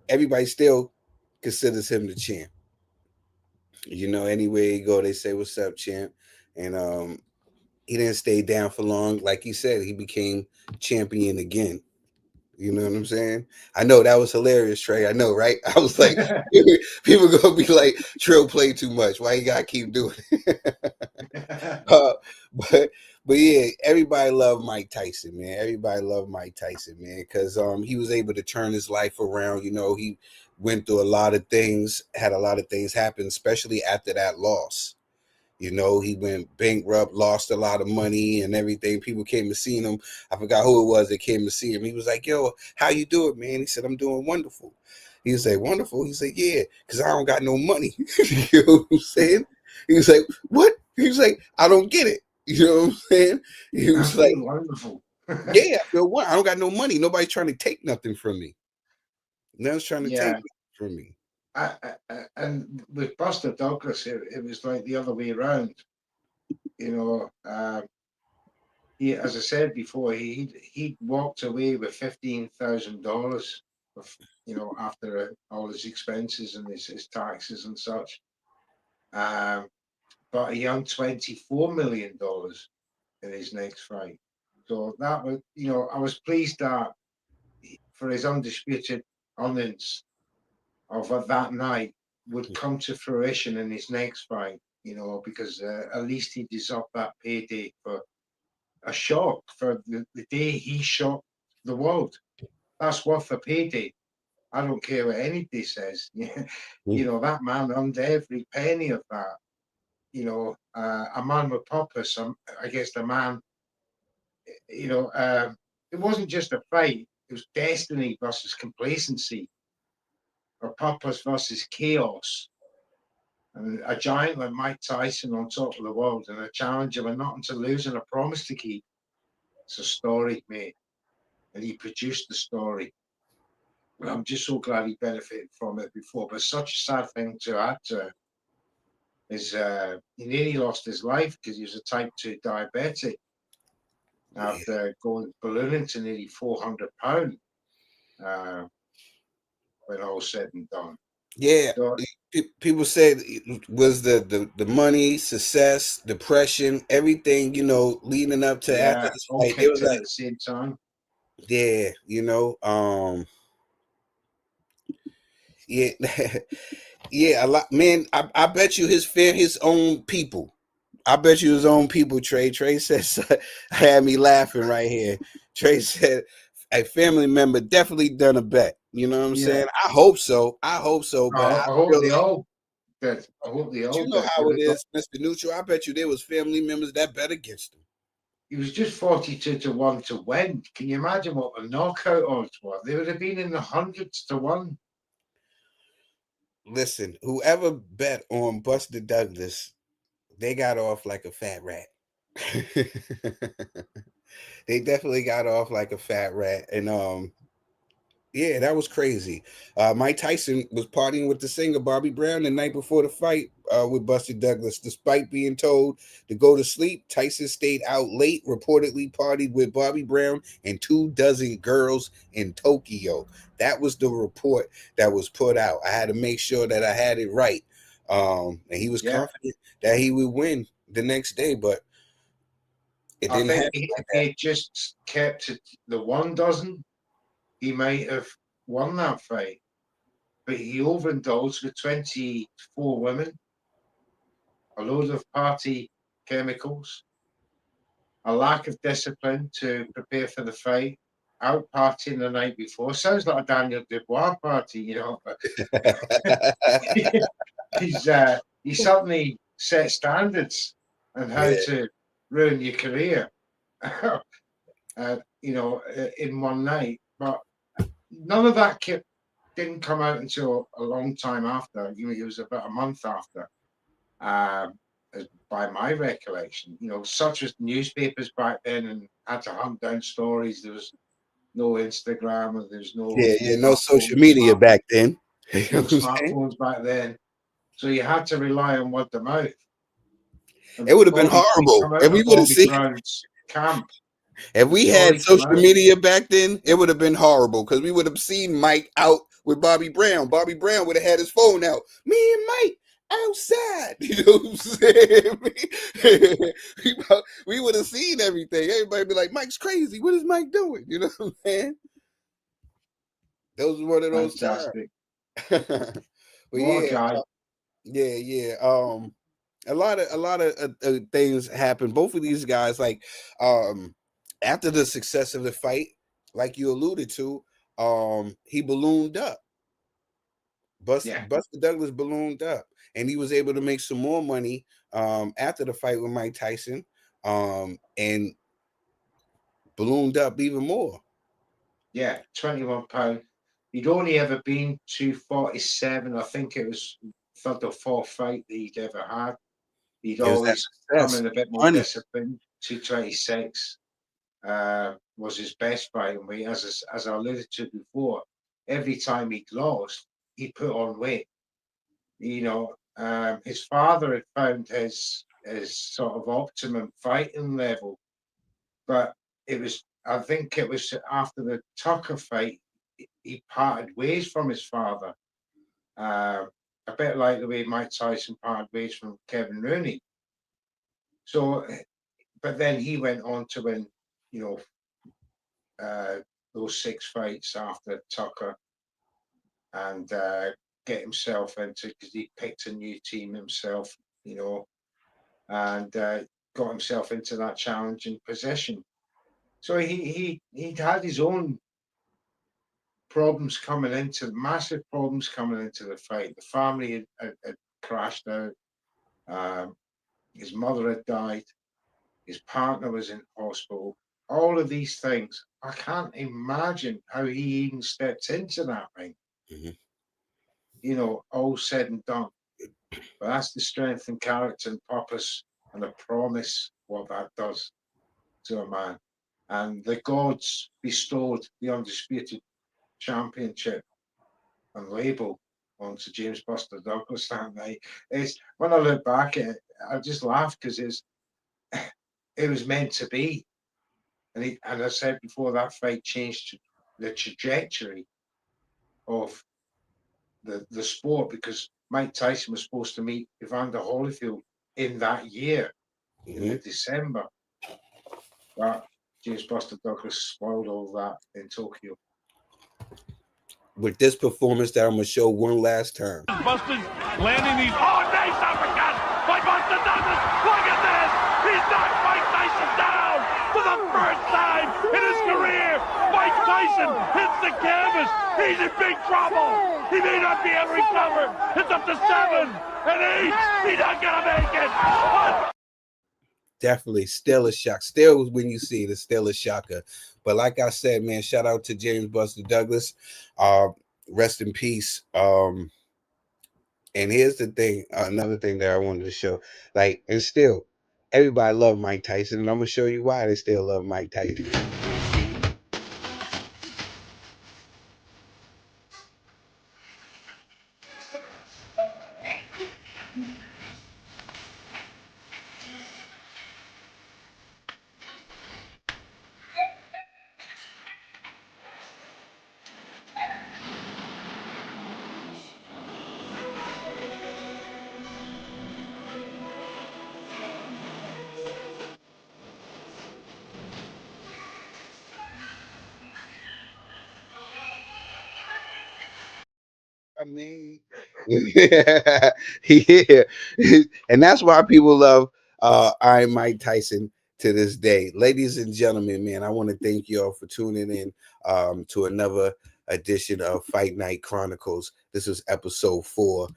everybody still considers him the champ. Anywhere you go, they say, "What's up, champ?" And he didn't stay down for long. Like you said, he became champion again. You know what I'm saying? I know that was hilarious, Trey. I know, right? I was like, people gonna be like, Trill play too much. Why you gotta keep doing it? uh, but yeah, everybody loved Mike Tyson, man. Everybody loved Mike Tyson, man, because he was able to turn his life around. You know, he went through a lot of things, had a lot of things happen, especially after that loss. You know, he went bankrupt, lost a lot of money and everything. People came to see him. I forgot who it was that came to see him. He was like, yo, how you doing, man? He said, I'm doing wonderful. He was like, wonderful? He said, yeah, because I don't got no money. You know what I'm saying? He was like, what? He was like, I don't get it. You know what I'm saying? He was like, wonderful. yeah, I feel what? I don't got no money. Nobody's trying to take nothing from me. No one's trying to take nothing from me. And with Buster Douglas, it was like the other way around. You know, he, as I said before, he walked away with $15,000, you know, after all his expenses and his taxes and such. But he earned $24 million in his next fight. So that was, you know, I was pleased that for his undisputed earnings of that night would come to fruition in his next fight, you know, because at least he deserved that payday for a shock, for the day he shocked the world. That's worth a payday. I don't care what anybody says. You know, that man earned every penny of that. You know, a man with purpose, I guess the man, you know, it wasn't just a fight, it was destiny versus complacency, or purpose versus chaos. And a giant like Mike Tyson on top of the world and a challenger with nothing to lose and a promise to keep. It's a story, mate. And he produced the story. And I'm just so glad he benefited from it before. But such a sad thing to add to is he nearly lost his life because he was a type 2 diabetic after going ballooning to nearly 400 pounds when all said and done. Yeah, So, people said it was the money, success, depression, everything, you know, leading up to after this all fight. They kicked was in like, at the same time. yeah, you know, yeah, yeah, a lot, man. I bet you his own people. I bet you his own people. Trey says had me laughing right here. Trey said a family member definitely done a bet. You know what I'm saying? I hope so. But I I hope feel they like, all did. I hope they but all you know did. how it is, Mr. Neutral. I bet you there was family members that bet against him. He was just 42 to 1 to win. Can you imagine what the knockout odds were? They would have been in the hundreds to 1. Listen, whoever bet on Buster Douglas, they got off like a fat rat. They definitely got off like a fat rat. And yeah, that was crazy. Mike Tyson was partying with the singer Bobby Brown the night before the fight with Buster Douglas. Despite being told to go to sleep, Tyson stayed out late, reportedly partied with Bobby Brown and 24 girls in Tokyo. That was the report that was put out. I had to make sure that I had it right. And he was confident that he would win the next day, but it I didn't think happen if like he that. had just kept it the 1 dozen, he might have won that fight. But he overindulged with 24 women, a load of party chemicals, a lack of discipline to prepare for the fight, out partying the night before. Sounds like a Daniel Dubois party, you know. But he certainly set standards on how to ruin your career, you know, in one night. But none of that didn't come out until a long time after. You know, it was about a month after, by my recollection. You know, such as newspapers back then, and had to hunt down stories. There was no Instagram, and there's no No mobile social phones, media back then. You know no what I'm saying? smartphones back then. So you had to rely on word of mouth. And It would have been Bobby, he'd horrible come out if we of would have Bobby seen. Brown's camp. If The we had story come social out. media back then, it would have been horrible because we would have seen Mike out with Bobby Brown. Bobby Brown would have had his phone out. Me and Mike outside. You know what I'm saying? We would have seen everything. Everybody be like, Mike's crazy. What is Mike doing? You know what I'm saying? Those was one of those Fantastic. times. But What a yeah, guy. yeah. A lot of things happened. Both of these guys, like, after the success of the fight, like you alluded to, he ballooned up. Yeah. Buster Douglas ballooned up, and he was able to make some more money after the fight with Mike Tyson, and ballooned up even more. Yeah, 21 pound. He'd only ever been 247. I think it was third or fourth fight that he'd ever had. He'd It was that always come success. in a bit more Money. disciplined. 226 was his best fighting weight. As I alluded to before, every time he'd lost, he put on weight. You know, his father had found his sort of optimum fighting level, but I think it was after the Tucker fight, he parted ways from his father. A bit like the way Mike Tyson parted ways from Kevin Rooney. So, but then he went on to win, you know, those 6 fights after Tucker, and get himself into, because he picked a new team himself, you know, and got himself into that challenging position. So he'd had his own massive problems coming into the fight. The family had crashed out. His mother had died. His partner was in hospital. All of these things, I can't imagine how he even stepped into that ring. Mm-hmm. You know, all said and done. But that's the strength and character and purpose and the promise what that does to a man. And the gods bestowed the undisputed championship and label onto James Buster Douglas that night. It's, when I look back at it, I just laugh because it was meant to be. And I said before, that fight changed the trajectory of the sport, because Mike Tyson was supposed to meet Evander Holyfield in that year, in the December. But James Buster Douglas spoiled all that in Tokyo. With this performance that I'm gonna show one last time. Buster's landing these. Oh, nice uppercut by Buster Douglas. Look at this. He's knocked Mike Tyson down for the first time in his career. Mike Tyson hits the canvas. He's in big trouble. He may not be able to recover. It's up to 7 and 8. He's not gonna make it. Definitely still a shock. Still, when you see it, it's still a shocker. But like I said, man, shout out to James Buster Douglas. Rest in peace. And here's the thing, another thing that I wanted to show. Like, and still, everybody love Mike Tyson, and I'm gonna show you why they still love Mike Tyson. I mean, yeah, and that's why people love Iron Mike Tyson to this day. Ladies and gentlemen, man, I want to thank you all for tuning in to another edition of Fight Night Chronicles. This was episode 4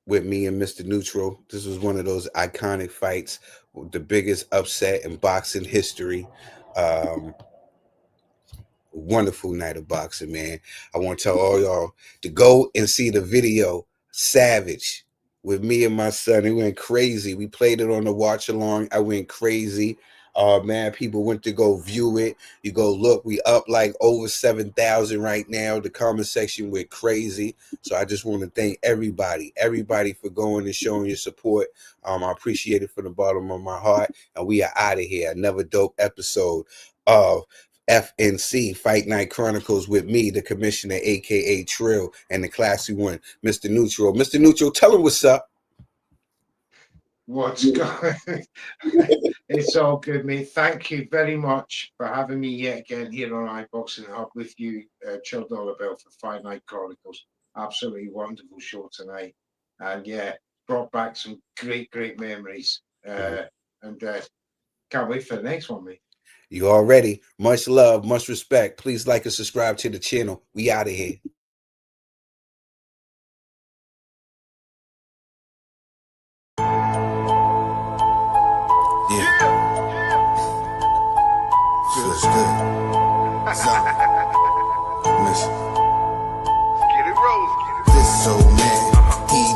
with me and Mr. Neutral. This was one of those iconic fights, the biggest upset in boxing history. Wonderful night of boxing, man. I want to tell all y'all to go and see the video Savage with me and my son. It went crazy. We played it on the watch along. I went crazy. Man, people went to go view it. You go look, we up like over 7,000 right now. The comment section went crazy. So I just want to thank everybody for going and showing your support. I appreciate it from the bottom of my heart. And we are out of here. Another dope episode of F.N.C. Fight Night Chronicles with me, the commissioner, aka Trill, and the classy one, Mr. Neutral. Mr. Neutral, tell him what's up. What's going? It's all good, mate. Thank you very much for having me yet again here on iBoxingHub with you, Chill Dollar Bill, for Fight Night Chronicles. Absolutely wonderful show tonight, and yeah, brought back some great memories. And can't wait for the next one, mate. You already. Much love, much respect. Please like and subscribe to the channel. We out of here. Yeah. Feels good. So, miss.